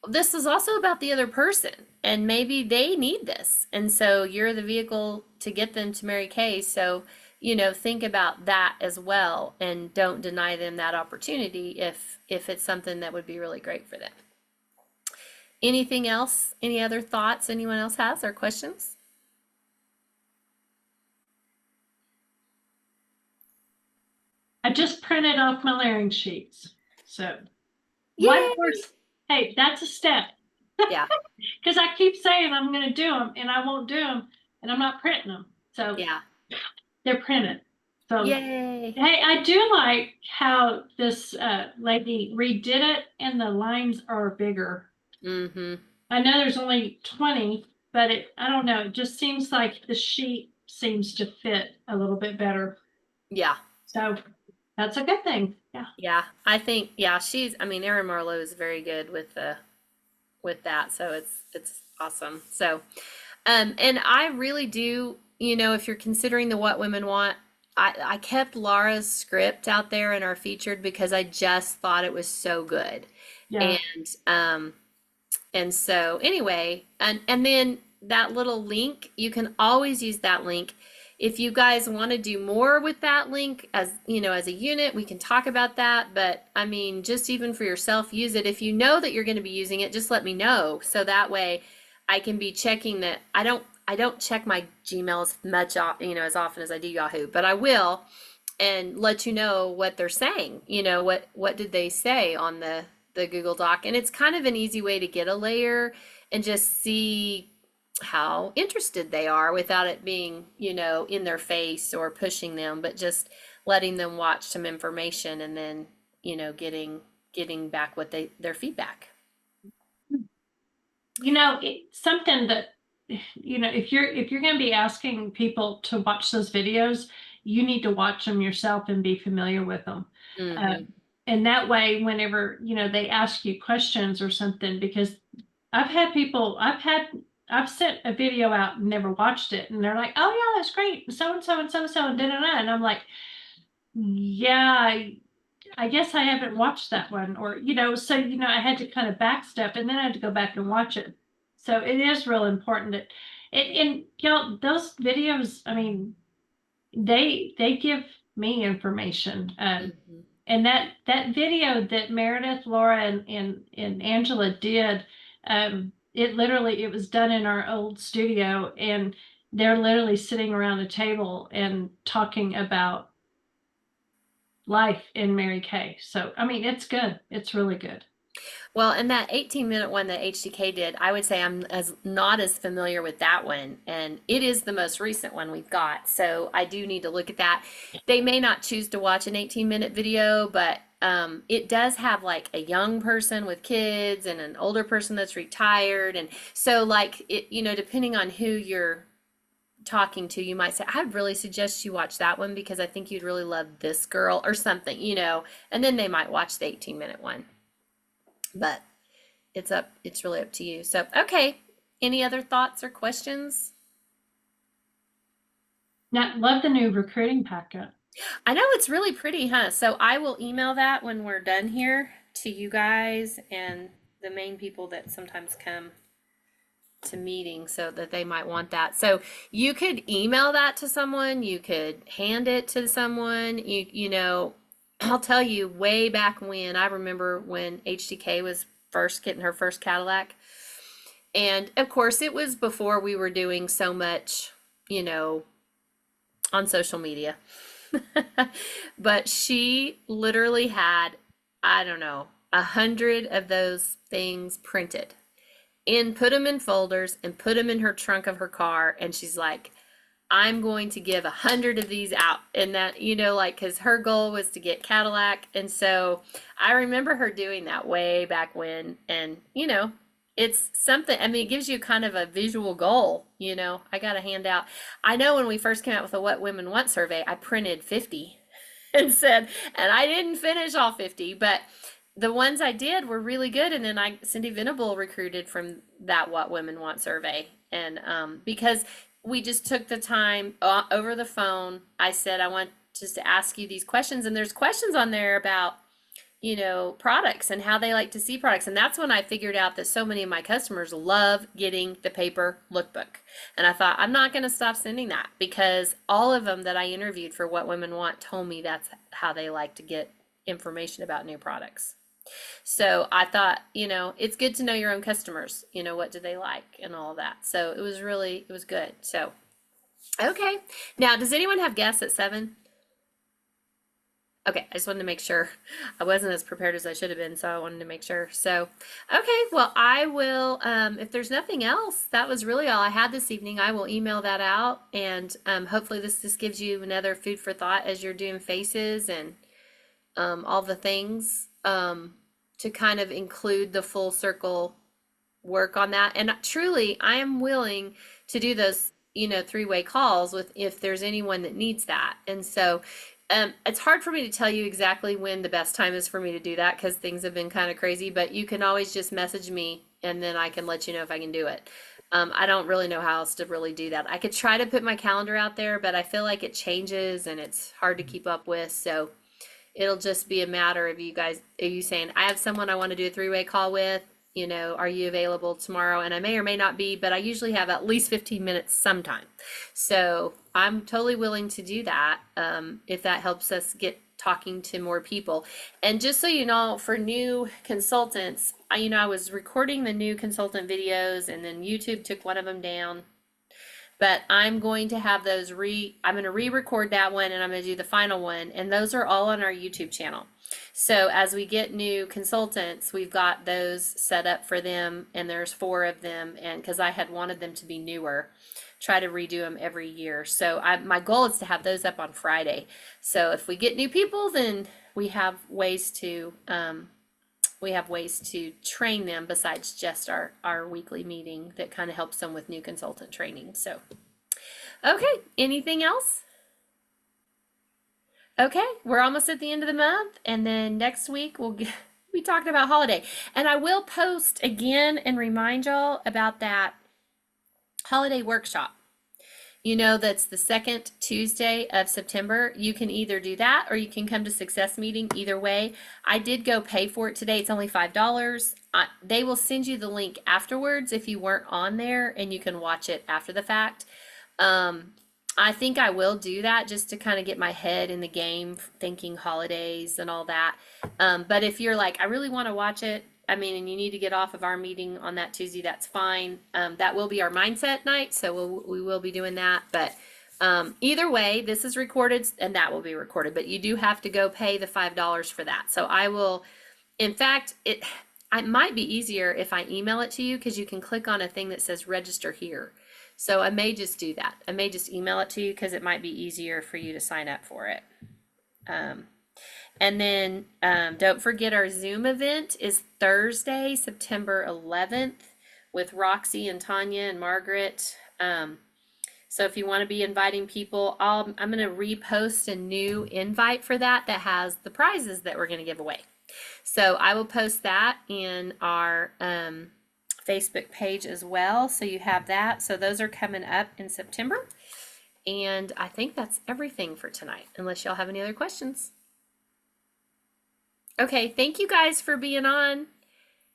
[SPEAKER 1] this is also about the other person, and maybe they need this. And so you're the vehicle to get them to Mary Kay. So, think about that as well, and don't deny them that opportunity if it's something that would be really great for them. Anything else? Any other thoughts anyone else has or questions?
[SPEAKER 3] I just printed off my layering sheets. So
[SPEAKER 1] Yay!
[SPEAKER 3] one course, hey, that's a step.
[SPEAKER 1] Yeah.
[SPEAKER 3] Because I keep saying I'm going to do them and I won't do them and I'm not printing them. So
[SPEAKER 1] Yeah.
[SPEAKER 3] they're printed. So
[SPEAKER 1] Yay.
[SPEAKER 3] hey, I do like how this lady redid it and the lines are bigger.
[SPEAKER 1] Mm-hmm.
[SPEAKER 3] I know there's only 20, but I don't know. It just seems like the sheet seems to fit a little bit better.
[SPEAKER 1] Yeah.
[SPEAKER 3] So that's a good thing. Yeah.
[SPEAKER 1] Yeah. I think, yeah, Erin Marlowe is very good with that. So it's awesome. So, and I really do, if you're considering the What Women Want, I kept Laura's script out there in our featured because I just thought it was so good.
[SPEAKER 3] Yeah.
[SPEAKER 1] And so anyway, and then that little link, you can always use that link. If you guys want to do more with that link as a unit, we can talk about that. But I mean, just even for yourself, use it. If you know that you're going to be using it, just let me know. So that way I can be checking that. I don't check my Gmail as much, as often as I do Yahoo, but I will, and let you know what they're saying. What did they say on the Google Doc? And it's kind of an easy way to get a layer and just see how interested they are without it being, in their face or pushing them, but just letting them watch some information and then, getting back what their feedback.
[SPEAKER 3] It's something that, if you're going to be asking people to watch those videos, you need to watch them yourself and be familiar with them.
[SPEAKER 1] Mhm.
[SPEAKER 3] And that way, whenever, they ask you questions or something, because I've sent a video out and never watched it. And they're like, oh yeah, that's great. So-and-so and so-and-so and da-da-da. And I'm like, yeah, I guess I haven't watched that one, or, so, I had to kind of backstep and then I had to go back and watch it. So it is real important that and those videos, I mean, they give me information.
[SPEAKER 1] Mhm.
[SPEAKER 3] And that video that Meredith, Laura, and Angela did, it was done in our old studio, and they're literally sitting around a table and talking about life in Mary Kay. So, I mean, it's good. It's really good.
[SPEAKER 1] Well, and that 18-minute one that HDK did, I would say I'm not as familiar with that one, and it is the most recent one we've got. So I do need to look at that. They may not choose to watch an 18-minute video, but it does have like a young person with kids and an older person that's retired, and so like it, depending on who you're talking to, you might say, I'd really suggest you watch that one because I think you'd really love this girl or something, and then they might watch the 18-minute one. But it's really up to you. So, okay. Any other thoughts or questions?
[SPEAKER 3] Now, love the new recruiting packet.
[SPEAKER 1] I know it's really pretty, huh? So I will email that when we're done here to you guys and the main people that sometimes come to meetings, so that they might want that. So you could email that to someone, you could hand it to someone, I'll tell you, way back when, I remember when HDK was first getting her first Cadillac. And of course, it was before we were doing so much, on social media. But she literally had, I don't know, 100 of those things printed and put them in folders and put them in her trunk of her car. And she's like, I'm going to give 100 of these out. And that, because her goal was to get Cadillac. And so I remember her doing that way back when. And, it's something, I mean, it gives you kind of a visual goal. I got a handout. I know when we first came out with the What Women Want survey, I printed 50 and I didn't finish all 50, but the ones I did were really good. And then Cindy Venable recruited from that What Women Want survey. And because we just took the time over the phone. I said, I want just to ask you these questions. And there's questions on there about, you know, products and how they like to see products. And that's when I figured out that so many of my customers love getting the paper lookbook. And I thought, I'm not going to stop sending that, because all of them that I interviewed for What Women Want told me that's how they like to get information about new products. So I thought, you know, it's good to know your own customers, you know, what do they like and all of that. So it was good. So, okay. Now, does anyone have guests at 7? Okay, I just wanted to make sure. I wasn't as prepared as I should have been, so I wanted to make sure. So, okay, well, I will, if there's nothing else, that was really all I had this evening. I will email that out, and hopefully this just gives you another food for thought as you're doing faces and all the things, to kind of include the full circle work on that. And truly, I am willing to do those, you know, 3-way calls with, if there's anyone that needs that. And so, it's hard for me to tell you exactly when the best time is for me to do that, because things have been kind of crazy, but you can always just message me and then I can let you know if I can do it. I don't really know how else to really do that. I could try to put my calendar out there, but I feel like it changes and it's hard to keep up with. So it'll just be a matter of you saying, I have someone I want to do a 3-way call with, you know, are you available tomorrow? And I may or may not be, but I usually have at least 15 minutes sometime. So I'm totally willing to do that, if that helps us get talking to more people. And just so you know, for new consultants, I was recording the new consultant videos, and then YouTube took one of them down. But I'm going to have those I'm going to re-record that one, and I'm going to do the final one. And those are all on our YouTube channel. So as we get new consultants, we've got those set up for them, and there's 4 of them. And because I had wanted them to be newer, try to redo them every year. So my goal is to have those up on Friday. So if we get new people, then we have ways to train them besides just our weekly meeting that kind of helps them with new consultant training. So, okay, anything else? Okay, we're almost at the end of the month, and then next week we'll be talking about holiday. And I will post again and remind y'all about that holiday workshop. You know, that's the second Tuesday of September. You can either do that or you can come to Success Meeting. Either way, I did go pay for it today. It's only $5. They will send you the link afterwards if you weren't on there, and you can watch it after the fact. I think I will do that just to kind of get my head in the game, thinking holidays and all that. But if you're like, I really want to watch it, and you need to get off of our meeting on that Tuesday, that's fine. That will be our mindset night, so we will be doing that. But either way, this is recorded and that will be recorded, but you do have to go pay the $5 for that. So I will, in fact, it might be easier if I email it to you, because you can click on a thing that says register here. So I may just do that. I may just email it to you, because it might be easier for you to sign up for it. And then don't forget, our Zoom event is Thursday, September 11th with Roxy and Tanya and Margaret. So if you want to be inviting people, I'm going to repost a new invite for that has the prizes that we're going to give away. So I will post that in our Facebook page as well, so you have that. So those are coming up in September. And I think that's everything for tonight, unless y'all have any other questions. Okay, thank you guys for being on.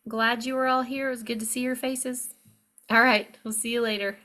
[SPEAKER 1] Glad you were all here. It was good to see your faces. All right, we'll see you later.